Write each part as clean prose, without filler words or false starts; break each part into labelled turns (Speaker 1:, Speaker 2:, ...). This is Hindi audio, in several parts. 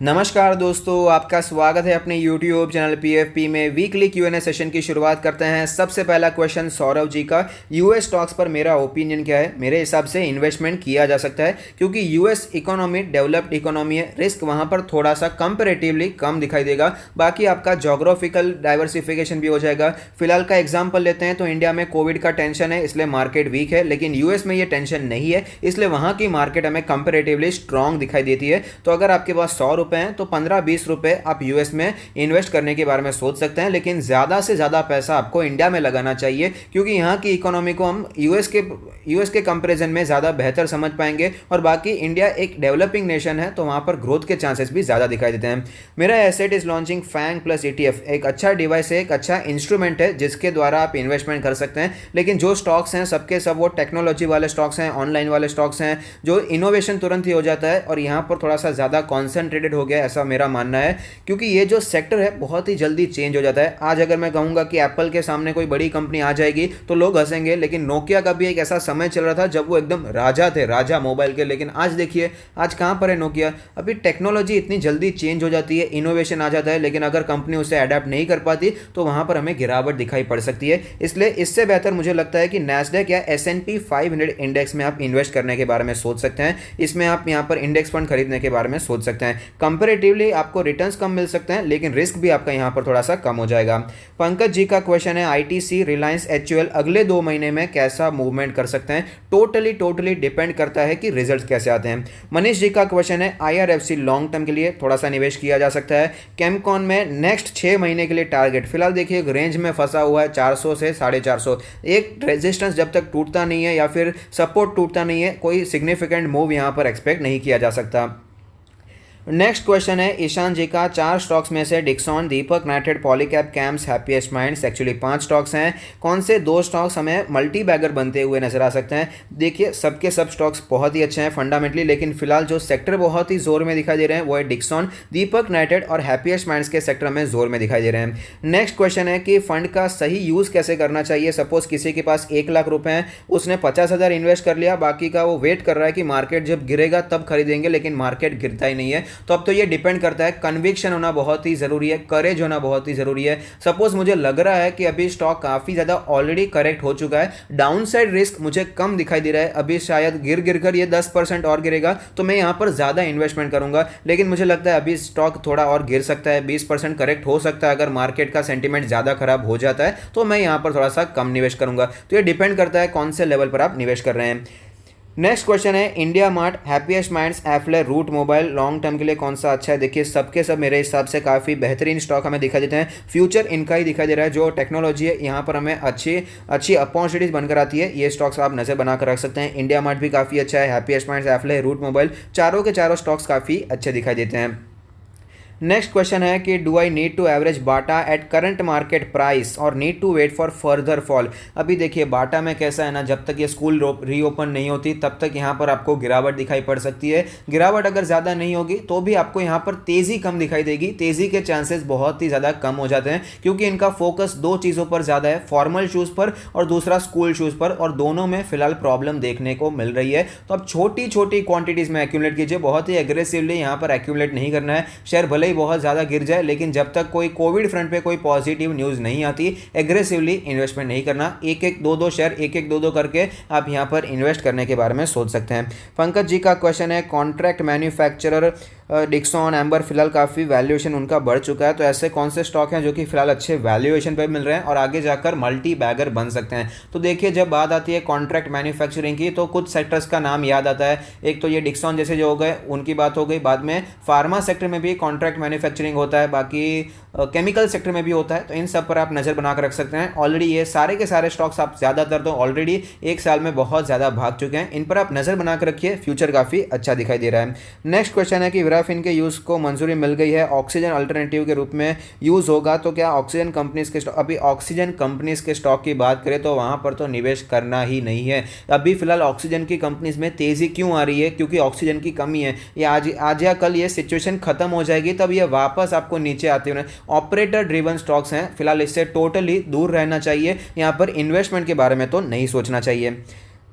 Speaker 1: नमस्कार दोस्तों, आपका स्वागत है अपने YouTube चैनल PFP में। वीकली Q&A सेशन की शुरुआत करते हैं। सबसे पहला क्वेश्चन सौरव जी का, यूएस स्टॉक्स पर मेरा ओपिनियन क्या है। मेरे हिसाब से इन्वेस्टमेंट किया जा सकता है क्योंकि यूएस इकोनॉमी डेवलप्ड इकोनॉमी है, रिस्क वहाँ पर थोड़ा सा कंपेरेटिवली कम दिखाई देगा। बाकी आपका जोग्राफिकल डाइवर्सिफिकेशन भी हो जाएगा। फिलहाल का एग्जाम्पल लेते हैं तो इंडिया में कोविड का टेंशन है इसलिए मार्केट वीक है, लेकिन यूएस में ये टेंशन नहीं है इसलिए वहाँ की मार्केट हमें कंपेरेटिवली स्ट्रॉन्ग दिखाई देती है। तो अगर आपके पास 100 रुपए हैं तो 15-20 रुपए आप यूएस में इन्वेस्ट करने के बारे में सोच सकते हैं, लेकिन ज़्यादा से ज़्यादा पैसा आपको इंडिया में लगाना चाहिए क्योंकि यहाँ की इकोनॉमी को हम यूएस के कंपैरिजन में ज़्यादा बेहतर समझ पाएंगे। और बाकी इंडिया एक डेवलपिंग नेशन है तो वहाँ पर ग्रोथ के चांसेस भी ज़्यादा दिखाई देते हैं। मेरा asset is launching FANG plus ETF एक अच्छा डिवाइस है, एक अच्छा इंस्ट्रूमेंट है जिसके द्वारा आप इन्वेस्टमेंट कर सकते हैं। लेकिन जो स्टॉक्स हैं सबके सब वो टेक्नोलॉजी वाले स्टॉक्स हैं, ऑनलाइन वाले स्टॉक्स हैं, जो इनोवेशन तुरंत ही हो जाता है और यहाँ पर थोड़ा सा ज़्यादा कॉन्सेंट्रेटेड हो गया, ऐसा मेरा मानना है। क्योंकि ये जो सेक्टर है बहुत ही जल्दी चेंज हो जाता है। आज अगर मैं कहूँगा कि एप्पल के सामने कोई बड़ी कंपनी आ जाएगी तो लोग हंसेंगे, लेकिन नोकिया का भी एक ऐसा समय चल रहा था जब वो एकदम राजा थे, राजा मोबाइल के। लेकिन आज देखिए आज कहाँ पर है नोकिया। अभी टेक्नोलॉजी इतनी जल्दी चेंज हो जाती है, इनोवेशन आ जाता है, लेकिन अगर कंपनी उसे अडेप्ट नहीं कर पाती तो वहाँ पर हमें गिरावट दिखाई पड़ सकती है। इसलिए इससे बेहतर मुझे लगता है कि नैस्डैक या S&P 500 इंडेक्स में आप इन्वेस्ट करने के बारे में सोच सकते हैं। इसमें आप यहाँ पर इंडेक्स फंड खरीदने के बारे में सोच सकते हैं। कंपेरेटिवली आपको रिटर्न्स कम मिल सकते हैं लेकिन रिस्क भी आपका यहाँ पर थोड़ा सा कम हो जाएगा। पंकज जी का क्वेश्चन है, ITC रिलायंस HUL अगले 2 महीने में कैसा मूवमेंट कर सकते हैं। टोटली डिपेंड करता है कि रिजल्ट कैसे आते हैं। मनीष जी का क्वेश्चन है, IRFC लॉन्ग टर्म के लिए थोड़ा सा निवेश किया जा सकता है। केमकॉन में नेक्स्ट 6 महीने के लिए टारगेट फिलहाल देखिए एक रेंज में फंसा हुआ है 400 से 450। एक रेजिस्टेंस जब तक टूटता नहीं है या फिर सपोर्ट टूटता नहीं है, कोई सिग्निफिकेंट मूव यहाँ पर एक्सपेक्ट नहीं किया जा सकता। नेक्स्ट क्वेश्चन है ईशान जी का, 4 स्टॉक्स में से Dixon, Deepak nitrate, Polycab, CAMS, Happiest Minds, actually 5 stocks हैं। कौन से 2 स्टॉक्स हमें मल्टी बैगर बनते हुए नजर आ सकते हैं। देखिए सबके सब स्टॉक्स बहुत ही अच्छे हैं फंडामेंटली, लेकिन फिलहाल जो सेक्टर बहुत ही जोर में दिखाई दे रहे हैं वो है डिक्सॉन, दीपक नाइट्रेट और हैप्पीएस्ट माइंड्स के सेक्टर में जोर में दिखाई दे रहे हैं। नेक्स्ट क्वेश्चन है कि फंड का सही यूज़ कैसे करना चाहिए। सपोज किसी के पास 1 लाख रुपए हैं, उसने 50,000 इन्वेस्ट कर लिया, बाकी का वो वेट कर रहा है कि मार्केट जब गिरेगा तब खरीदेंगे, लेकिन मार्केट गिरता ही नहीं है। तो अब तो ये डिपेंड करता है, कन्विक्शन होना बहुत ही जरूरी है, करेज होना बहुत ही जरूरी है। सपोज मुझे लग रहा है कि अभी स्टॉक काफी ज्यादा ऑलरेडी करेक्ट हो चुका है, डाउनसाइड रिस्क मुझे कम दिखाई दे रहा है, अभी शायद गिर कर ये 10% और गिरेगा तो मैं यहां पर ज्यादा इन्वेस्टमेंट करूंगा। लेकिन मुझे लगता है अभी स्टॉक थोड़ा और गिर सकता है, 20% करेक्ट हो सकता है। अगर मार्केट का सेंटीमेंट ज्यादा खराब हो जाता है तो मैं यहां पर थोड़ा सा कम निवेश करूंगा। तो ये डिपेंड करता है कौन से लेवल पर आप निवेश कर रहे हैं। नेक्स्ट क्वेश्चन है, India Mart, Happiest Minds, Affle, Route Mobile long term के लिए कौन सा अच्छा है। देखिए सबके सब मेरे हिसाब से काफ़ी बेहतरीन स्टॉक हमें दिखाई देते हैं। फ्यूचर इनका ही दिखाई दे रहा है, जो टेक्नोलॉजी है यहाँ पर हमें अच्छी अपॉर्चुनिटीज बनकर आती है। ये स्टॉक्स आप नजर बनाकर रख सकते हैं। इंडिया मार्ट भी काफ़ी अच्छा है, happiest Minds, Affle, Route mobile, चारों के चारों स्टॉक्स काफ़ी अच्छे दिखाई देते हैं। नेक्स्ट क्वेश्चन है कि do I need to average Bata at current market price और need to wait for further fall. अभी देखिए बाटा में कैसा है ना, जब तक ये स्कूल रीओपन नहीं होती तब तक यहाँ पर आपको गिरावट दिखाई पड़ सकती है। गिरावट अगर ज़्यादा नहीं होगी तो भी आपको यहाँ पर तेज़ी कम दिखाई देगी। तेज़ी के चांसेस बहुत ही ज़्यादा कम हो जाते हैं क्योंकि इनका फोकस 2 चीज़ों पर ज़्यादा है, फॉर्मल शूज़ पर और दूसरा स्कूल शूज़ पर, और दोनों में फिलहाल प्रॉब्लम देखने को मिल रही है। तो अब छोटी छोटी क्वांटिटीज़ में एक्यूमुलेट कीजिए, बहुत ही एग्रेसिवली यहाँ पर एक्यूमुलेट नहीं करना है। शेयर भले बहुत ज़्यादा गिर जाए लेकिन जब तक कोई कोविड फ्रंट पे कोई पॉजिटिव न्यूज़ नहीं आती, एग्रेसिवली इन्वेस्टमेंट नहीं करना। एक एक दो शेयर एक एक दो करके आप यहां पर इन्वेस्ट करने के बारे में सोच सकते हैं। पंकज जी का क्वेश्चन है, कॉन्ट्रैक्ट मैन्युफैक्चरर डिक्सॉन, एम्बर फिलहाल काफ़ी वैल्यूएशन उनका बढ़ चुका है, तो ऐसे कौन से स्टॉक हैं जो कि फिलहाल अच्छे वैल्यूएशन पे मिल रहे हैं और आगे जाकर मल्टी बैगर बन सकते हैं। तो देखिए जब बात आती है कॉन्ट्रैक्ट मैन्युफैक्चरिंग की तो कुछ सेक्टर्स का नाम याद आता है। एक तो ये डिक्सॉन जैसे जो हो गए उनकी बात हो गई, बाद में फार्मा सेक्टर में भी कॉन्ट्रैक्ट मैन्युफैक्चरिंग होता है, बाकी केमिकल सेक्टर में भी होता है। तो इन सब पर आप नज़र बनाकर रख सकते हैं। ऑलरेडी ये सारे के सारे स्टॉक्स आप ज़्यादातर तो ऑलरेडी 1 साल में बहुत ज़्यादा भाग चुके हैं, इन पर आप नज़र बनाकर रखिए, फ्यूचर काफ़ी अच्छा दिखाई दे रहा है। नेक्स्ट क्वेश्चन है कि विराफिन के यूज़ को मंजूरी मिल गई है, ऑक्सीजन अल्टरनेटिव के रूप में यूज़ होगा, तो क्या ऑक्सीजन कंपनीज के स्टॉक, अभी ऑक्सीजन कंपनीज के स्टॉक की बात करें तो वहाँ पर तो निवेश करना ही नहीं है। अभी फिलहाल ऑक्सीजन की कंपनीज में तेज़ी क्यों आ रही है, क्योंकि ऑक्सीजन की कमी है। ये आज या कल ये सिचुएशन खत्म हो जाएगी तब ये वापस आपको नीचे आते हुए। ऑपरेटर ड्रिवन स्टॉक्स हैं, फिलहाल इससे टोटली दूर रहना चाहिए, यहाँ पर इन्वेस्टमेंट के बारे में तो नहीं सोचना चाहिए।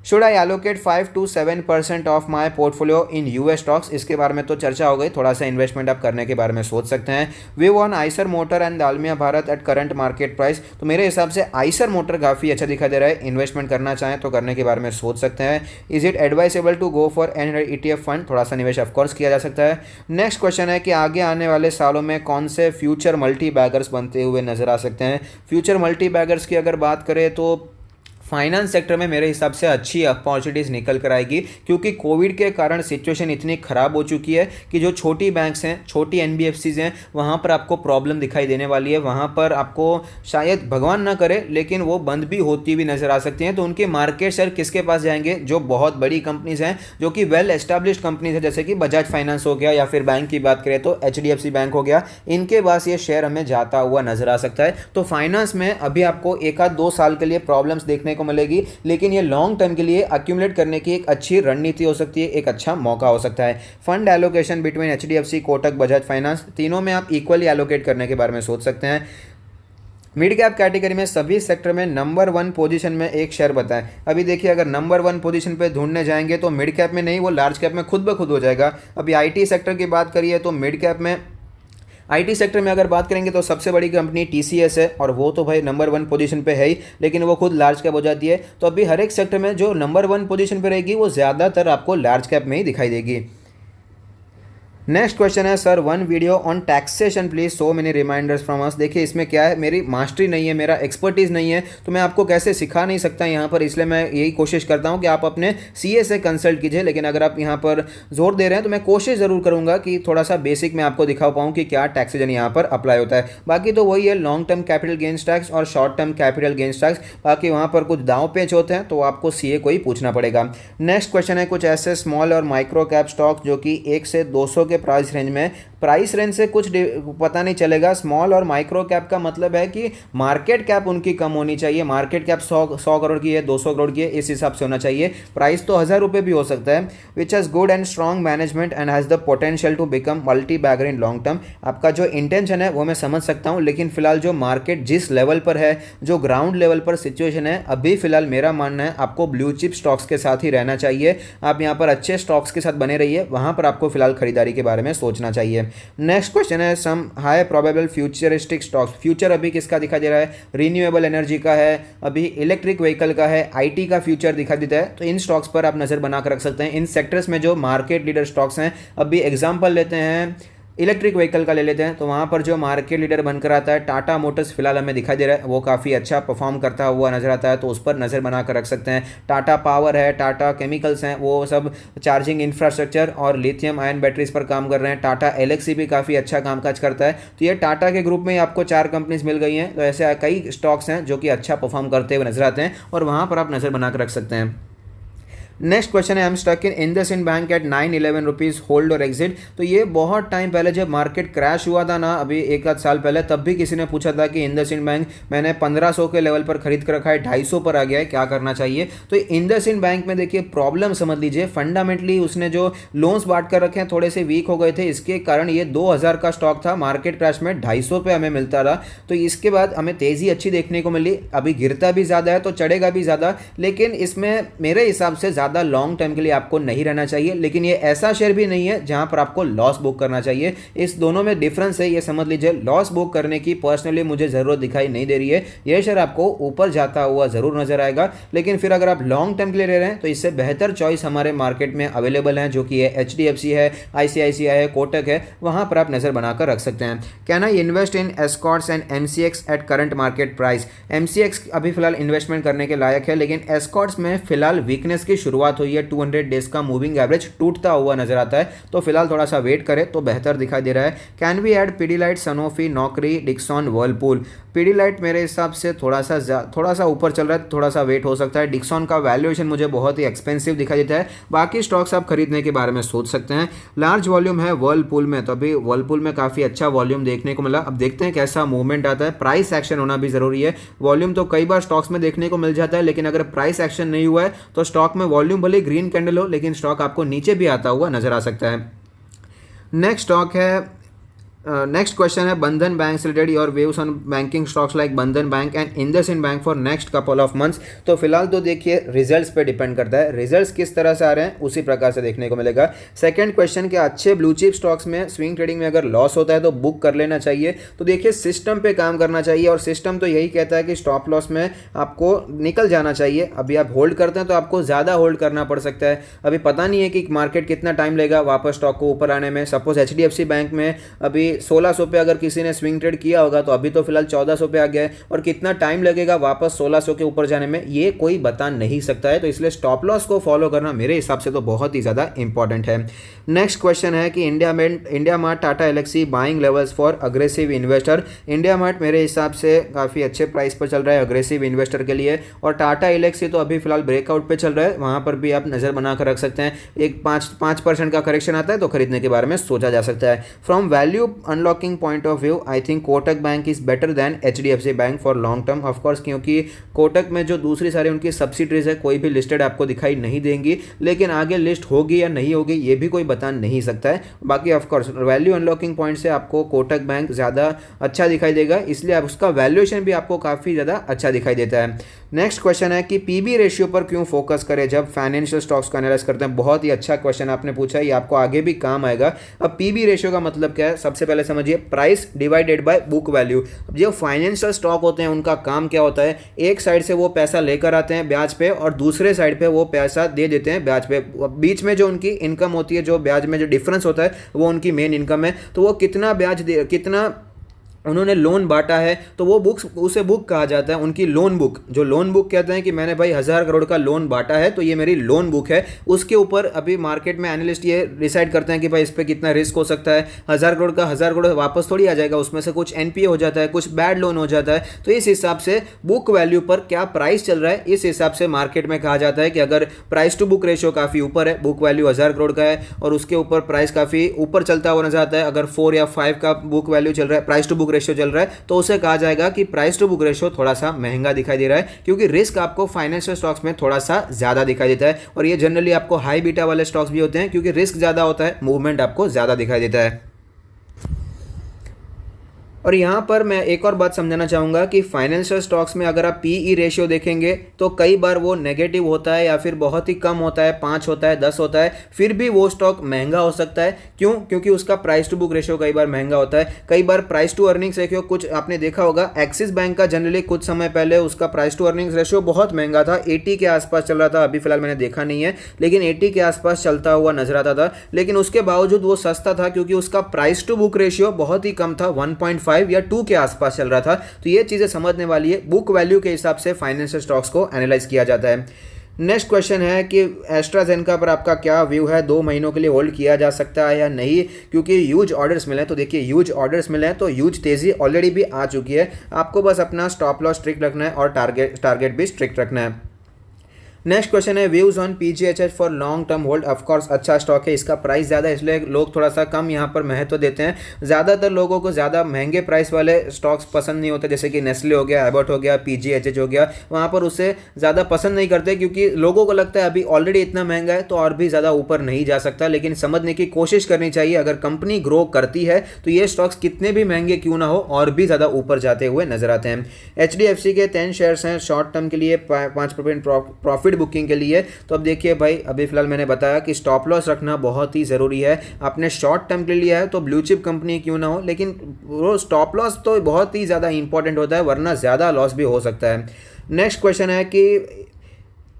Speaker 1: Should I allocate 5 to 7% of my portfolio in US stocks, इसके बारे में तो चर्चा हो गई, थोड़ा सा इन्वेस्टमेंट आप करने के बारे में सोच सकते हैं। We own Eicher motor and Dalmia Bharat at current market price, तो मेरे हिसाब से आइसर मोटर काफ़ी अच्छा दिखाई दे रहा है, इन्वेस्टमेंट करना चाहें तो करने के बारे में सोच सकते हैं। Is it advisable to go for an ETF fund, थोड़ा सा निवेश ऑफकोर्स किया जा सकता है। नेक्स्ट क्वेश्चन है कि आगे आने वाले सालों में कौन से फ्यूचर मल्टी बैगर्स बनते हुए नजर आ सकते हैं। फ्यूचर मल्टी बैगर्स की अगर बात करें तो फाइनेंस सेक्टर में मेरे हिसाब से अच्छी अपॉर्चुनिटीज़ निकल कर आएगी, क्योंकि कोविड के कारण सिचुएशन इतनी ख़राब हो चुकी है कि जो छोटी बैंक्स हैं, छोटी NBFCs हैं, वहाँ पर आपको प्रॉब्लम दिखाई देने वाली है। वहाँ पर आपको शायद भगवान ना करे लेकिन वो बंद भी होती हुई नज़र आ सकती हैं। तो उनके मार्केट शेयर किसके पास जाएंगे? जो बहुत बड़ी कंपनीज़ हैं, जो कि वेल एस्टैब्लिश्ड कंपनीज है, जैसे कि बजाज फाइनेंस हो गया, या फिर बैंक की बात करें तो HDFC बैंक हो गया, इनके पास ये शेयर हमें जाता हुआ नज़र आ सकता है। तो फाइनेंस में अभी आपको 1-2 साल के लिए प्रॉब्लम्स देखने को मिलेगी, लेकिन ये लॉन्ग टर्म के लिए अक्यूमुलेट करने की एक अच्छी रणनीति हो सकती है, एक अच्छा मौका हो सकता है। Fund allocation between HDFC, Kotak, Bajaj finance, तीनों में आप इक्वली एलोकेट करने के बारे में सोच सकते हैं। मिड कैप कैटेगरी में सभी सेक्टर में नंबर 1 पोजीशन में एक शेयर बताएं। अभी देखिए, अगर नंबर 1 पोजीशन पे ढूंढने जाएंगे तो मिड कैप में नहीं, वो लार्ज कैप में खुद ब खुद हो जाएगा। अभी IT सेक्टर की बात करिए तो मिड कैप में IT सेक्टर में अगर बात करेंगे तो सबसे बड़ी कंपनी TCS है, और वो तो भाई नंबर 1 पोजीशन पे है ही, लेकिन वो खुद लार्ज कैप हो जाती है। तो अभी हर एक सेक्टर में जो नंबर 1 पोजीशन पे रहेगी वो ज़्यादातर आपको लार्ज कैप में ही दिखाई देगी। नेक्स्ट क्वेश्चन है, sir one video on taxation please, so many reminders from us. देखिए इसमें क्या है, मेरी मास्टरी नहीं है, मेरा एक्सपर्टीज़ नहीं है, तो मैं आपको कैसे सिखा नहीं सकता यहाँ पर, इसलिए मैं यही कोशिश करता हूँ कि आप अपने CA से कंसल्ट कीजिए। लेकिन अगर आप यहाँ पर जोर दे रहे हैं तो मैं कोशिश ज़रूर करूँगा कि थोड़ा सा बेसिक मैं आपको दिखा पाऊँ कि क्या टैक्सेशन यहाँ पर अप्लाई होता है। बाकी तो वही है, long term capital gains tax और short term capital gains tax, बाकी वहाँ पर कुछ दांव पेच होते हैं तो आपको CA को ही पूछना पड़ेगा। नेक्स्ट क्वेश्चन है, कुछ ऐसे स्मॉल और माइक्रो कैप स्टॉक जो कि 1 से 200 के प्राइस रेंज में, प्राइस रेंज से कुछ पता नहीं चलेगा। स्मॉल और माइक्रो कैप का मतलब है कि मार्केट कैप उनकी कम होनी चाहिए, मार्केट कैप 100 करोड़ की है, 200 करोड़ की है, इस हिसाब से होना चाहिए। प्राइस तो 1000 रुपये भी हो सकता है। Which has good and strong management and has the potential to become multi bagger in long term. आपका जो इंटेंशन है वो मैं समझ सकता हूँ, लेकिन फिलहाल जो मार्केट जिस लेवल पर है, जो ग्राउंड लेवल पर सिचुएशन है, अभी फिलहाल मेरा मानना है आपको ब्लू चिप स्टॉक्स के साथ ही रहना चाहिए। आप यहाँ पर अच्छे स्टॉक्स के साथ बने रहिए, वहाँ पर आपको फिलहाल खरीदारी के बारे में सोचना चाहिए। नेक्स्ट क्वेश्चन है, some high probable futuristic stocks. Future अभी किसका दिखाई दे रहा है? रिन्यूएबल एनर्जी का है, अभी इलेक्ट्रिक व्हीकल का है, IT का फ्यूचर दिखाई देता है। तो इन स्टॉक्स पर आप नजर बनाकर रख सकते हैं। इन सेक्टर्स में जो मार्केट लीडर स्टॉक्स हैं, अभी एग्जांपल लेते हैं इलेक्ट्रिक व्हीकल का ले लेते हैं, तो वहाँ पर जो मार्केट लीडर बनकर आता है टाटा मोटर्स फिलहाल हमें दिखाई दे रहा है, वो काफ़ी अच्छा परफॉर्म करता हुआ नजर आता है, तो उस पर नज़र बनाकर रख सकते हैं। टाटा पावर है, टाटा केमिकल्स हैं, वो सब चार्जिंग इंफ्रास्ट्रक्चर और लिथियम आयन बैटरीज पर काम कर रहे हैं। टाटा एलेक्सी भी काफ़ी अच्छा कामकाज करता है। तो ये टाटा के ग्रुप में ही आपको 4 कंपनीज मिल गई हैं। तो ऐसे कई स्टॉक्स हैं जो कि अच्छा परफॉर्म करते हुए नजर आते हैं, और वहाँ पर आप नज़र बनाकर रख सकते हैं। नेक्स्ट क्वेश्चन है, I am stuck in IndusInd bank at 911 rupees, hold और एग्जिट। तो ये बहुत टाइम पहले जब मार्केट क्रैश हुआ था ना, अभी 1 आध साल पहले, तब भी किसी ने पूछा था कि IndusInd बैंक मैंने 1500 के लेवल पर खरीद कर रखा है, 250 पर आ गया है, क्या करना चाहिए? तो IndusInd बैंक में देखिए प्रॉब्लम समझ लीजिए, फंडामेंटली उसने जो लोन्स बांट कर रखे हैं थोड़े से वीक हो गए थे, इसके कारण ये 2000 का स्टॉक था, मार्केट क्रैश में 250 पे हमें मिलता रहा। तो इसके बाद हमें तेज़ी अच्छी देखने को मिली, अभी गिरता भी ज़्यादा है तो चढ़ेगा भी ज़्यादा, लेकिन इसमें मेरे हिसाब से ज़्यादा लॉन्ग टर्म के लिए आपको नहीं रहना चाहिए। लेकिन ये ऐसा शेयर भी नहीं है जहां पर आपको लॉस बुक करना चाहिए, इस दोनों में डिफरेंस है, ये समझ लीजिए। लॉस बुक करने की पर्सनली मुझे ज़रूरत दिखाई नहीं दे रही है। ये शेयर आपको ऊपर जाता हुआ ज़रूर नजर आएगा, लेकिन फिर अगर आप लॉन्ग टर्म के लिए ले रहे हैं तो इससे बेहतर चॉइस हमारे मार्केट में अवेलेबल है, जो कि है HDFC है, ICICI है, कोटक है, वहां पर आप नज़र बनाकर रख सकते हैं। Can I invest in Escorts and MCX eight current market price? MCX अभी फिलहाल इन्वेस्टमेंट करने के लायक है, लेकिन एस्कॉर्ट्स में फिलहाल वीकनेस की शुरुआत हुई है, 200 डेज का मूविंग एवरेज टूटता हुआ नजर आता है, तो फिलहाल थोड़ा सा वेट करें तो बेहतर दिखाई दे रहा है। Can we add Pidilite, Sanofi, Naukri, Dixon, Whirlpool? Pidilite मेरे हिसाब से थोड़ा सा ऊपर चल रहा है, थोड़ा सा वेट हो सकता है। डिक्सॉन का वैल्यूएशन मुझे बहुत ही एक्सपेंसिव दिखाई देता है। बाकी स्टॉक्स आप खरीदने के बारे में सोच सकते हैं। लार्ज वॉल्यूम है वर्लपूल में, तो अभी वर्लपूल में काफ़ी अच्छा वॉल्यूम देखने को मिला। अब देखते हैं कैसा मूवमेंट आता है। प्राइस एक्शन होना भी ज़रूरी है। वॉल्यूम तो कई बार स्टॉक्स में देखने को मिल जाता है, लेकिन अगर प्राइस एक्शन नहीं हुआ है तो स्टॉक में वॉल्यूम भले ग्रीन कैंडल हो, लेकिन स्टॉक आपको नीचे भी आता हुआ नजर आ सकता है। नेक्स्ट स्टॉक है नेक्स्ट क्वेश्चन है बंधन बैंक से related your views on banking stocks like Bandhan bank and IndusInd bank for next couple of months. तो फिलहाल तो देखिए रिजल्ट्स पे डिपेंड करता है, रिजल्ट्स किस तरह से आ रहे हैं उसी प्रकार से देखने को मिलेगा। सेकंड क्वेश्चन के अच्छे ब्लू चिप स्टॉक्स में स्विंग ट्रेडिंग में अगर लॉस होता है तो बुक कर लेना चाहिए। तो देखिए सिस्टम पे काम करना चाहिए और सिस्टम तो यही कहता है कि स्टॉप लॉस में आपको निकल जाना चाहिए। अभी आप होल्ड करते हैं तो आपको ज़्यादा होल्ड करना पड़ सकता है। अभी पता नहीं है कि मार्केट कितना टाइम लेगा वापस स्टॉक को ऊपर आने में। सपोज HDFC बैंक में अभी 1600 पे अगर किसी ने स्विंग ट्रेड किया होगा तो अभी तो फिलहाल 1400 पे आ गया है, और कितना टाइम लगेगा वापस 1600 के ऊपर जाने में ये कोई बता नहीं सकता है। तो इसलिए स्टॉप लॉस को फॉलो करना मेरे हिसाब से तो बहुत ही ज़्यादा इंपॉर्टेंट है। नेक्स्ट क्वेश्चन है कि India mart Tata Elxsi buying levels for aggressive investor. India mart मेरे हिसाब से काफ़ी अच्छे प्राइस पर चल रहा है अग्रेसिव इन्वेस्टर के लिए, और टाटा एलेक्सी तो अभी फिलहाल ब्रेकआउट पे चल रहा है, वहाँ पर भी आप नज़र बना कर रख सकते हैं। एक 5% का करेक्शन आता है तो खरीदने के बारे में सोचा जा सकता है। From value unlocking point of view I think Kotak bank is better than HDFC bank for long term of course, क्योंकि कोटक में जो दूसरी सारी उनकी सब्सिडरीज है कोई भी लिस्टेड आपको दिखाई नहीं देंगी, लेकिन आगे लिस्ट होगी या नहीं होगी ये भी कोई बता नहीं सकता है। बाकी ऑफकोर्स वैल्यू अनलॉकिंग पॉइंट से आपको कोटक बैंक ज़्यादा अच्छा दिखाई देगा, इसलिए आप उसका वैल्यूएशन भी आपको काफ़ी ज़्यादा अच्छा दिखाई देता है। नेक्स्ट क्वेश्चन है कि PB रेशियो पर क्यों फोकस करें जब फाइनेंशियल स्टॉक्स का एनालाइज करते हैं। बहुत ही अच्छा क्वेश्चन आपने पूछा है, ये आपको आगे भी काम आएगा। अब PB रेशियो का मतलब क्या है, सबसे पहले समझिए price divided by book value. जो फाइनेंशियल स्टॉक होते हैं उनका काम क्या होता है, एक साइड से वो पैसा लेकर आते हैं ब्याज पे और दूसरे साइड पे वो पैसा दे देते हैं ब्याज पे। बीच में जो उनकी इनकम होती है, जो ब्याज में जो डिफरेंस होता है वो उनकी मेन इनकम है। तो वो कितना ब्याज दे, कितना उन्होंने लोन बांटा है तो वो बुक्स, उसे बुक कहा जाता है उनकी लोन बुक। जो लोन बुक कहते हैं कि मैंने भाई 1000 करोड़ का लोन बांटा है तो ये मेरी लोन बुक है। उसके ऊपर अभी मार्केट में एनालिस्ट ये डिसाइड करते हैं कि भाई इस पर कितना रिस्क हो सकता है। 1000 करोड़ का 1000 करोड़ वापस थोड़ी आ जाएगा, उसमें से कुछ NPA हो जाता है, कुछ बैड लोन हो जाता है। तो इस हिसाब से बुक वैल्यू पर क्या प्राइस चल रहा है, इस हिसाब से मार्केट में कहा जाता है कि अगर प्राइस टू बुक रेशियो काफ़ी ऊपर है, बुक वैल्यू 1000 करोड़ का है और उसके ऊपर प्राइस काफ़ी ऊपर चलता हुआ नजर आता है, अगर 4 या 5 का बुक वैल्यू चल रहा है, प्राइस टू बुक रेशियो चल रहा है, तो उसे कहा जाएगा कि प्राइस टू बुक रेशियो थोड़ा सा महंगा दिखाई दे रहा है, क्योंकि रिस्क आपको फाइनेंशियल स्टॉक्स में थोड़ा सा ज्यादा दिखाई देता है। और ये जनरली आपको हाई बीटा वाले स्टॉक्स भी होते हैं, क्योंकि रिस्क ज्यादा होता है, मूवमेंट आपको ज्यादा दिखाई देता है। और यहाँ पर मैं एक और बात समझाना चाहूँगा कि फाइनेंशियल स्टॉक्स में अगर आप PE रेशियो देखेंगे तो कई बार वो नेगेटिव होता है या फिर बहुत ही कम होता है, 5 होता है, 10 होता है, फिर भी वो स्टॉक महंगा हो सकता है। क्यों? क्योंकि उसका प्राइस टू बुक रेशियो कई बार महंगा होता है, कई बार प्राइस टू अर्निंग्स रेशियो, कुछ आपने देखा होगा एक्सिस बैंक का जनरली कुछ समय पहले उसका प्राइस टू अर्निंग्स रेशियो बहुत महंगा था, 80 के आसपास चल रहा था। अभी फिलहाल मैंने देखा नहीं है, लेकिन 80 के आसपास चलता हुआ नजर आता था, लेकिन उसके बावजूद वो सस्ता था क्योंकि उसका प्राइस टू बुक रेशियो बहुत ही कम था, 1.5 या 2 के आसपास चल रहा था। तो ये चीजें समझने वाली है, बुक वैल्यू के हिसाब से फाइनेंशियल स्टॉक्स को एनालाइज किया जाता है। नेक्स्ट क्वेश्चन है कि एस्ट्राजेनेका पर आपका क्या व्यू है, 2 महीनों के लिए होल्ड किया जा सकता है या नहीं, क्योंकि ह्यूज ऑर्डर्स मिले हैं। तो देखिए ह्यूज ऑर्डर्स मिले हैं तो ह्यूज तेजी ऑलरेडी भी आ चुकी है, आपको बस अपना स्टॉप लॉस स्ट्रिक्ट रखना है और टारगेट भी स्ट्रिक्ट रखना है। नेक्स्ट क्वेश्चन है views on PGHH for long term hold. Of course अच्छा स्टॉक है, इसका प्राइस ज़्यादा है इसलिए लोग थोड़ा सा कम यहाँ पर महत्व देते हैं। ज़्यादातर लोगों को ज़्यादा महंगे प्राइस वाले स्टॉक्स पसंद नहीं होते, जैसे कि नेस्ले हो गया, एबॉट हो गया, PGHH हो गया, वहाँ पर उसे ज़्यादा पसंद नहीं करते क्योंकि लोगों को लगता है अभी ऑलरेडी इतना महंगा है तो और भी ज़्यादा ऊपर नहीं जा सकता। लेकिन समझने की कोशिश करनी चाहिए, अगर कंपनी ग्रो करती है तो ये स्टॉक्स कितने भी महंगे क्यों ना हो और भी ज़्यादा ऊपर जाते हुए नजर आते हैं। HDFC के 10 शेयर्स हैं शॉर्ट टर्म के लिए, 5% प्रॉफिट बुकिंग के लिए। तो अब देखिए भाई, अभी फिलहाल मैंने बताया कि स्टॉप लॉस रखना बहुत ही ज़रूरी है। आपने शॉर्ट टर्म के लिए है तो ब्लू चिप कंपनी क्यों ना हो, लेकिन वो स्टॉप लॉस तो बहुत ही ज़्यादा इंपॉर्टेंट होता है, वरना ज़्यादा लॉस भी हो सकता है। नेक्स्ट क्वेश्चन है कि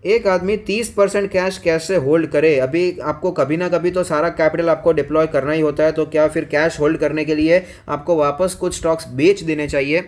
Speaker 1: एक आदमी 30% कैश कैसे होल्ड करे। अभी आपको कभी ना कभी तो सारा कैपिटल आपको डिप्लॉय करना ही होता है, तो क्या फिर कैश होल्ड करने के लिए आपको वापस कुछ स्टॉक्स बेच देने चाहिए?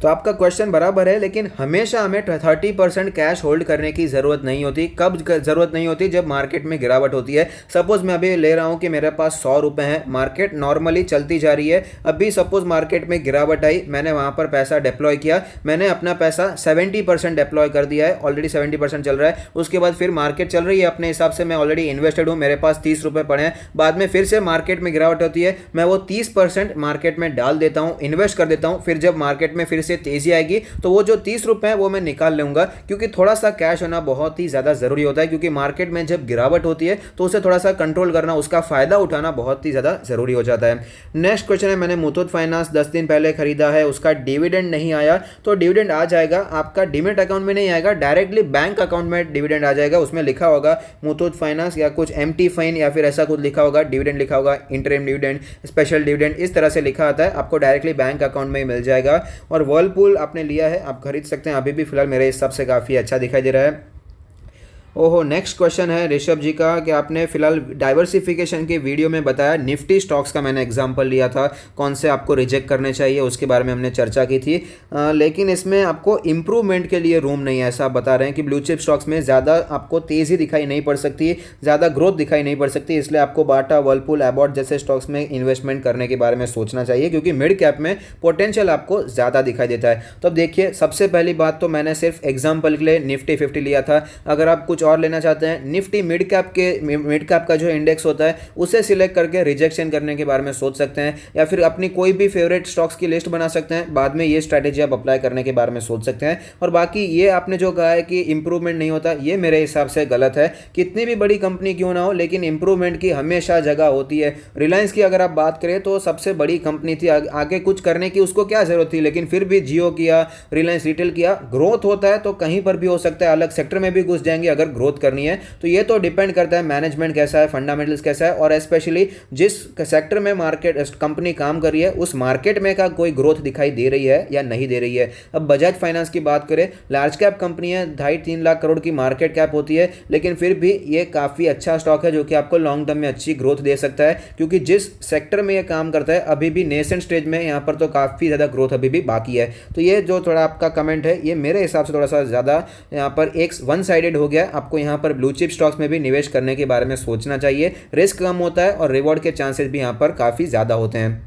Speaker 1: तो आपका क्वेश्चन बराबर है, लेकिन हमेशा हमें 30% कैश होल्ड करने की ज़रूरत नहीं होती। कब ज़रूरत नहीं होती? जब मार्केट में गिरावट होती है। सपोज़ मैं अभी ले रहा हूँ कि मेरे पास 100 रुपये हैं, मार्केट नॉर्मली चलती जा रही है, अभी सपोज़ मार्केट में गिरावट आई, मैंने वहाँ पर पैसा डिप्लॉय किया, मैंने अपना पैसा 70% डिप्लॉय कर दिया है, ऑलरेडी 70% चल रहा है। उसके बाद फिर मार्केट चल रही है अपने हिसाब से, मैं ऑलरेडी इन्वेस्टेड हूँ, मेरे पास 30 रुपये पड़े हैं, बाद में फिर से मार्केट में गिरावट होती है, मैं वो 30% मार्केट में डाल देता हूँ, इन्वेस्ट कर देता हूँ। फिर जब मार्केट में फिर से तेज़ी आएगी तो वो जो 30 रुपये है वो मैं निकाल लूँगा, क्योंकि थोड़ा सा कैश होना बहुत ही ज़्यादा ज़रूरी होता है, क्योंकि मार्केट में जब गिरावट होती है तो उसे थोड़ा सा कंट्रोल करना, उसका फ़ायदा उठाना बहुत ही ज़्यादा ज़रूरी हो जाता है। नेक्स्ट क्वेश्चन है, मैंने मुथूट फाइनेंस 10 दिन पहले खरीदा है, उसका डिविडेंड नहीं आया, तो डिविडेंड आ जाएगा, आपका डीमैट अकाउंट में नहीं आएगा, डायरेक्टली बैंक अकाउंट में डिविडेंड आ जाएगा। उसमें लिखा होगा मुथूट फाइनेंस या कुछ एमटी फाइन या फिर ऐसा कुछ लिखा होगा, डिविडेंड लिखा होगा, इंटरिम डिविडेंड, स्पेशल डिविडेंड, इस तरह से लिखा आता है, आपको डायरेक्टली बैंक अकाउंट में ही मिल जाएगा। और वर्लपूल आपने लिया है, आप खरीद सकते हैं, अभी भी फिलहाल मेरे हिसाब से काफ़ी अच्छा दिखाई दे रहा है। ओहो, नेक्स्ट क्वेश्चन है ऋषभ जी का कि आपने फिलहाल डाइवर्सिफिकेशन के वीडियो में बताया, निफ्टी स्टॉक्स का मैंने एग्जांपल लिया था, कौन से आपको रिजेक्ट करने चाहिए उसके बारे में हमने चर्चा की थी, लेकिन इसमें आपको इम्प्रूवमेंट के लिए रूम नहीं है, ऐसा आप बता रहे हैं कि ब्लू चिप स्टॉक्स में ज़्यादा आपको तेज़ी दिखाई नहीं पड़ सकती, ज़्यादा ग्रोथ दिखाई नहीं पड़ सकती, इसलिए आपको बाटा, वर्लपूल, एबॉट जैसे स्टॉक्स में इन्वेस्टमेंट करने के बारे में सोचना चाहिए, क्योंकि मिड कैप में पोटेंशियल आपको ज़्यादा दिखाई देता है। तो अब देखिए, सबसे पहली बात तो मैंने सिर्फ एग्जाम्पल के लिए निफ्टी 50 लिया था, अगर आप कुछ और लेना चाहते हैं, निफ्टी मिड कैप का जो इंडेक्स होता है उसे सिलेक्ट करके रिजेक्शन करने के बारे में सोच सकते हैं, या फिर अपनी कोई भी फेवरेट स्टॉक्स की लिस्ट बना सकते हैं, बाद में ये स्ट्रैटेजी आप अप्लाई करने के बारे में सोच सकते हैं। और बाकी ये आपने जो कहा है कि इंप्रूवमेंट नहीं होता, ये मेरे हिसाब से गलत है। कितनी भी बड़ी कंपनी क्यों ना हो, लेकिन इंप्रूवमेंट की हमेशा जगह होती है। रिलायंस की अगर आप बात करें तो सबसे बड़ी कंपनी थी, आगे कुछ करने की उसको क्या जरूरत थी, लेकिन फिर भी जियो किया, रिलायंस रिटेल किया। ग्रोथ होता है तो कहीं पर भी हो सकता है, अलग सेक्टर में भी घुस जाएंगे अगर ग्रोथ करनी है, तो ये तो डिपेंड करता है मैनेजमेंट कैसा है, फंडामेंटल्स कैसा है, और स्पेशली जिस सेक्टर में मार्केट कंपनी काम कर रही है उस मार्केट में का कोई ग्रोथ दिखाई दे रही है या नहीं दे रही है। अब बजाज फाइनेंस की बात करें, लार्ज कैप कंपनी है, 2.5-3 लाख करोड़ की मार्केट कैप होती है, लेकिन फिर भी ये काफ़ी अच्छा स्टॉक है जो कि आपको लॉन्ग टर्म में अच्छी ग्रोथ दे सकता है, क्योंकि जिस सेक्टर में ये काम करता है अभी भी नेसेंट स्टेज में, यहाँ पर तो काफ़ी ज़्यादा ग्रोथ अभी भी बाकी है। तो ये जो थोड़ा आपका कमेंट है ये मेरे हिसाब से थोड़ा सा ज़्यादा यहाँ पर एक वन साइडेड हो गया। आपको यहाँ पर ब्लू चिप स्टॉक्स में भी निवेश करने के बारे में सोचना चाहिए, रिस्क कम होता है और रिवॉर्ड के चांसेस भी यहाँ पर काफ़ी ज़्यादा होते हैं।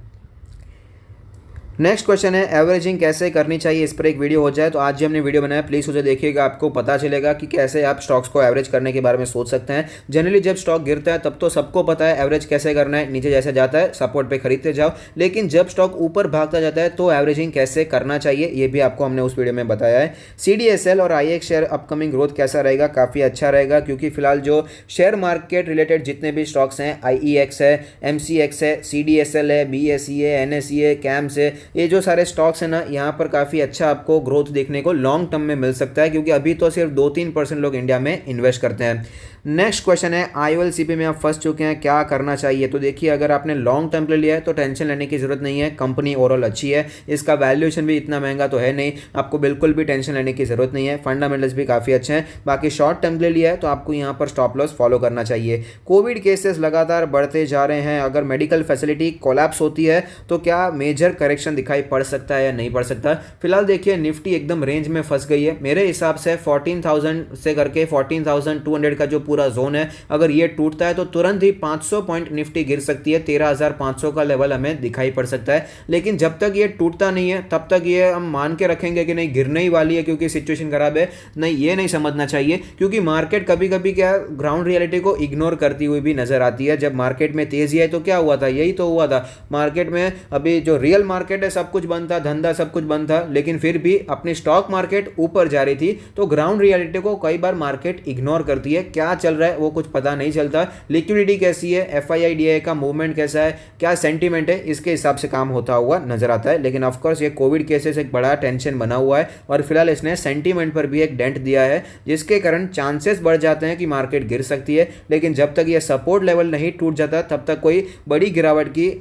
Speaker 1: नेक्स्ट क्वेश्चन है, एवरेजिंग कैसे करनी चाहिए, इस पर एक वीडियो हो जाए, तो आज जो हमने वीडियो बनाया प्लीज़ उसे देखिएगा, आपको पता चलेगा कि कैसे आप स्टॉक्स को एवरेज करने के बारे में सोच सकते हैं। जनरली जब स्टॉक गिरता है तब तो सबको पता है एवरेज कैसे करना है, नीचे जैसे जाता है सपोर्ट पे खरीदते जाओ, लेकिन जब स्टॉक ऊपर भागता जाता है तो एवरेजिंग कैसे करना चाहिए ये भी आपको हमने उस वीडियो में बताया है। CDSL और IEX शेयर अपकमिंग ग्रोथ कैसा रहेगा, काफ़ी अच्छा रहेगा, क्योंकि फिलहाल जो शेयर मार्केट रिलेटेड जितने भी स्टॉक्स हैं, IEX है, MCX है, CDSL है, BSE है, NSE है, CAMS है, ये जो सारे स्टॉक्स है ना, यहाँ पर काफ़ी अच्छा आपको ग्रोथ देखने को लॉन्ग टर्म में मिल सकता है, क्योंकि अभी तो सिर्फ 2-3% लोग इंडिया में इन्वेस्ट करते हैं। नेक्स्ट क्वेश्चन है, IOLCP में आप फंस चुके हैं, क्या करना चाहिए। तो देखिए, अगर आपने लॉन्ग टर्म के लिए लिया है तो टेंशन लेने की जरूरत नहीं है, कंपनी ओवरऑल अच्छी है, इसका वैल्यूएशन भी इतना महंगा तो है नहीं, आपको बिल्कुल भी टेंशन लेने की जरूरत नहीं है, फंडामेंटल्स भी काफ़ी अच्छे हैं। बाकी शॉर्ट टर्म के लिए लिया है तो आपको यहाँ पर स्टॉप लॉस फॉलो करना चाहिए। कोविड केसेस लगातार बढ़ते जा रहे हैं, अगर मेडिकल फैसिलिटी कोलैप्स होती है तो क्या मेजर करेक्शन दिखाई पड़ सकता है या नहीं पड़ सकता। फिलहाल देखिए, निफ्टी एकदम रेंज में फंस गई है, मेरे हिसाब से 14,000 से करके 14,200 का जो पूरा जोन है, अगर ये टूटता है तो तुरंत ही 500 पॉइंट निफ्टी गिर सकती है, 13,500 का लेवल हमें दिखाई पड़ सकता है। लेकिन जब तक ये टूटता नहीं है तब तक ये हम मान के रखेंगे कि नहीं गिरने ही वाली है क्योंकि सिचुएशन खराब है, नहीं, ये नहीं समझना चाहिए, क्योंकि मार्केट कभी कभी क्या ग्राउंड रियलिटी को इग्नोर करती हुई भी नजर आती है। जब मार्केट में तेजी आई तो क्या हुआ था, यही तो हुआ था, मार्केट में अभी जो रियल मार्केट है सब कुछ बंद था, धंधा सब कुछ बंद था, लेकिन फिर भी अपनी स्टॉक मार्केट ऊपर जा रही थी। तो ग्राउंड रियलिटी को कई बार मार्केट इग्नोर करती है, क्या चल रहा है वो कुछ पता नहीं चलता, लिक्विडिटी कैसी है, FII-DI का मूवमेंट कैसा है, क्या सेंटीमेंट है, इसके हिसाब से काम होता हुआ नजर आता है। लेकिन ऑफकोर्स ये कोविड केसेस एक बड़ा टेंशन बना हुआ है और फिलहाल इसने सेंटीमेंट पर भी एक डेंट दिया है, जिसके कारण चांसेस बढ़ जाते हैं कि मार्केट गिर सकती है। लेकिन जब तक ये सपोर्ट लेवल नहीं टूट जाता तब तक कोई बड़ी गिरावट की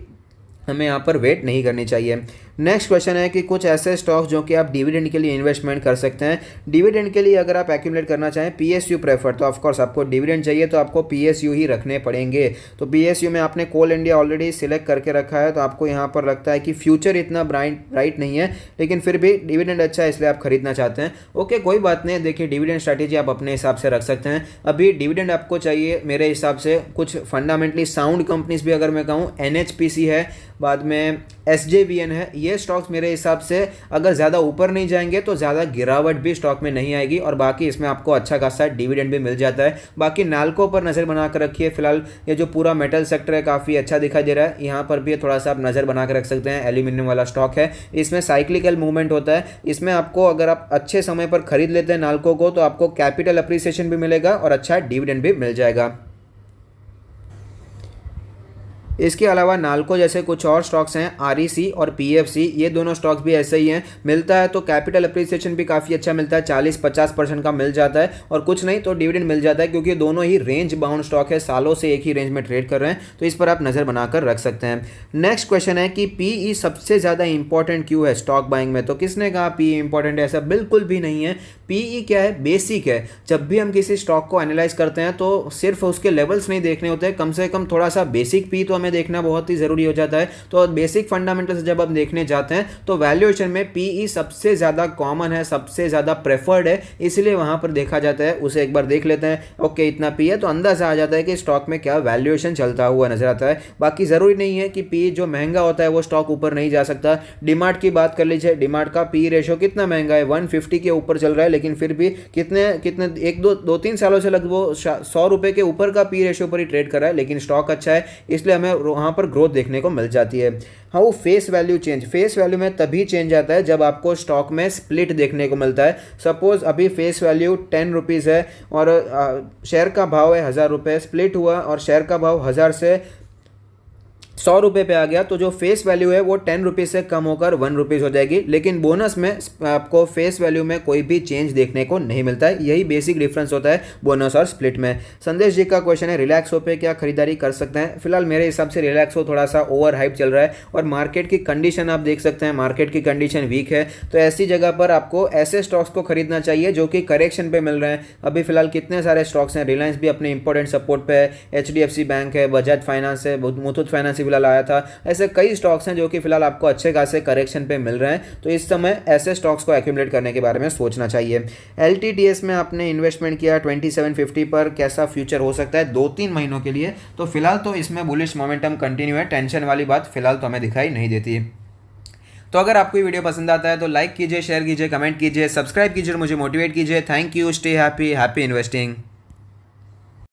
Speaker 1: हमें यहाँ पर वेट नहीं करनी चाहिए। नेक्स्ट क्वेश्चन है कि कुछ ऐसे स्टॉक्स जो कि आप डिविडेंड के लिए इन्वेस्टमेंट कर सकते हैं। डिविडेंड के लिए अगर आप एक्यूमुलेट करना चाहें, PSU प्रेफर, तो ऑफकोर्स आपको डिविडेंड चाहिए तो आपको PSU ही रखने पड़ेंगे। तो PSU में आपने कोल इंडिया ऑलरेडी सिलेक्ट करके रखा है, तो आपको यहाँ पर लगता है कि फ्यूचर इतना ब्राइट नहीं है, लेकिन फिर भी डिविडेंड अच्छा है इसलिए आप खरीदना चाहते हैं। ओके, कोई बात नहीं, देखिए डिविडेंड स्ट्रैटेजी आप अपने हिसाब से रख सकते हैं। अभी डिविडेंड आपको चाहिए मेरे हिसाब से कुछ फंडामेंटली साउंड कंपनीज भी, अगर मैं कहूँ NHPC है, बाद में SJVN है, ये स्टॉक्स मेरे हिसाब से अगर ज़्यादा ऊपर नहीं जाएंगे तो ज़्यादा गिरावट भी स्टॉक में नहीं आएगी, और बाकी इसमें आपको अच्छा खासा डिविडेंड भी मिल जाता है। बाकी नाल्को पर नज़र बना कर रखिए। फिलहाल ये जो पूरा मेटल सेक्टर है काफ़ी अच्छा दिखाई दे रहा है, यहाँ पर भी थोड़ा सा आप नज़र बना कर रख सकते हैं। एल्यूमिनियम वाला स्टॉक है, इसमें साइक्लिकल मूवमेंट होता है। इसमें आपको अगर आप अच्छे समय पर खरीद लेते हैं नाल्को को तो आपको कैपिटल अप्रिसिएशन भी मिलेगा और अच्छा डिविडेंड भी मिल जाएगा। इसके अलावा नाल्को जैसे कुछ और स्टॉक्स हैं, आरईसी और पीएफसी, ये दोनों स्टॉक्स भी ऐसे ही हैं। मिलता है तो कैपिटल अप्रिसिएशन भी काफ़ी अच्छा मिलता है, 40-50% का मिल जाता है, और कुछ नहीं तो डिविडेंड मिल जाता है, क्योंकि दोनों ही रेंज बाउंड स्टॉक है, सालों से एक ही रेंज में ट्रेड कर रहे हैं, तो इस पर आप नज़र बनाकर रख सकते हैं। नेक्स्ट क्वेश्चन है कि पीई सबसे ज़्यादा इंपॉर्टेंट क्यों है स्टॉक बाइंग में? तो किसने कहा पीई इंपॉर्टेंट है? ऐसा बिल्कुल भी नहीं है। पीई क्या है? बेसिक है। जब भी हम किसी स्टॉक को एनालाइज करते हैं तो सिर्फ उसके लेवल्स नहीं देखने होते हैं, कम से कम थोड़ा सा बेसिक पी तो हमें देखना बहुत ही ज़रूरी हो जाता है। तो बेसिक फंडामेंटल्स जब हम देखने जाते हैं तो वैल्यूएशन में पीई सबसे ज़्यादा कॉमन है, सबसे ज़्यादा प्रेफर्ड है, इसलिए वहाँ पर देखा जाता है। उसे एक बार देख लेते हैं, ओके इतना पी है, तो अंदाजा आ जाता है कि स्टॉक में क्या वैल्यूएशन चलता हुआ नजर आता है। बाकी ज़रूरी नहीं है कि पी जो महंगा होता है वो स्टॉक ऊपर नहीं जा सकता। डीमार्ट की बात कर लीजिए, डीमार्ट का पी रेशो कितना महंगा है, 150 के ऊपर चल रहा है, लेकिन फिर भी कितने कितने एक दो तीन सालों से लगभग वो 100 रुपये के ऊपर का पी रेशो पर ही ट्रेड कर रहा है, लेकिन स्टॉक अच्छा है, इसलिए हमें वहाँ पर ग्रोथ देखने को मिल जाती है। हाँ, वो face value change, face value में तभी चेंज आता है जब आपको स्टॉक में स्प्लिट देखने को मिलता है। सपोज अभी फेस वैल्यू 10 रुपीज़ है और शेयर का भाव है 1000 रुपये, स्प्लिट हुआ और शेयर का भाव 1000 से 100 रुपये पे आ गया, तो जो फेस वैल्यू है वो 10 रुपीज़ से कम होकर 1 रुपीज़ हो जाएगी। लेकिन बोनस में आपको फेस वैल्यू में कोई भी चेंज देखने को नहीं मिलता है। यही बेसिक डिफरेंस होता है बोनस और स्प्लिट में। संदेश जी का क्वेश्चन है रिलैक्सो पे क्या खरीदारी कर सकते हैं? फिलहाल मेरे हिसाब से रिलैक्सो थोड़ा सा ओवर हाइप चल रहा है, और मार्केट की कंडीशन आप देख सकते हैं, मार्केट की कंडीशन वीक है, तो ऐसी जगह पर आपको ऐसे स्टॉक्स को खरीदना चाहिए जो कि करेक्शन पे मिल रहे हैं। अभी फिलहाल कितने सारे स्टॉक्स हैं, रिलायंस भी अपने इंपॉर्टेंट सपोर्ट पे है, HDFC बैंक है, बजाज फाइनेंस है, मुथूट फाइनेंस फिलहाल आया था। ऐसे कई स्टॉक्स हैं जो कि फिलहाल आपको अच्छे खासे करेक्शन पे मिल रहे हैं, तो इस समय ऐसे स्टॉक्स को एक्यूमुलेट करने के बारे में सोचना चाहिए। LTTS में आपने इन्वेस्टमेंट किया 2750 पर, कैसा फ्यूचर हो सकता है 2-3 महीनों के लिए? तो फिलहाल तो इसमें बुलिश मोमेंटम कंटिन्यू है, टेंशन वाली बात फिलहाल तो हमें दिखाई नहीं देती है। तो अगर आपको ये वीडियो पसंद आता है तो लाइक कीजिए, शेयर कीजिए, कमेंट कीजिए, सब्सक्राइब कीजिए और मुझे मोटिवेट कीजिए। Thank you, stay happy, happy investing.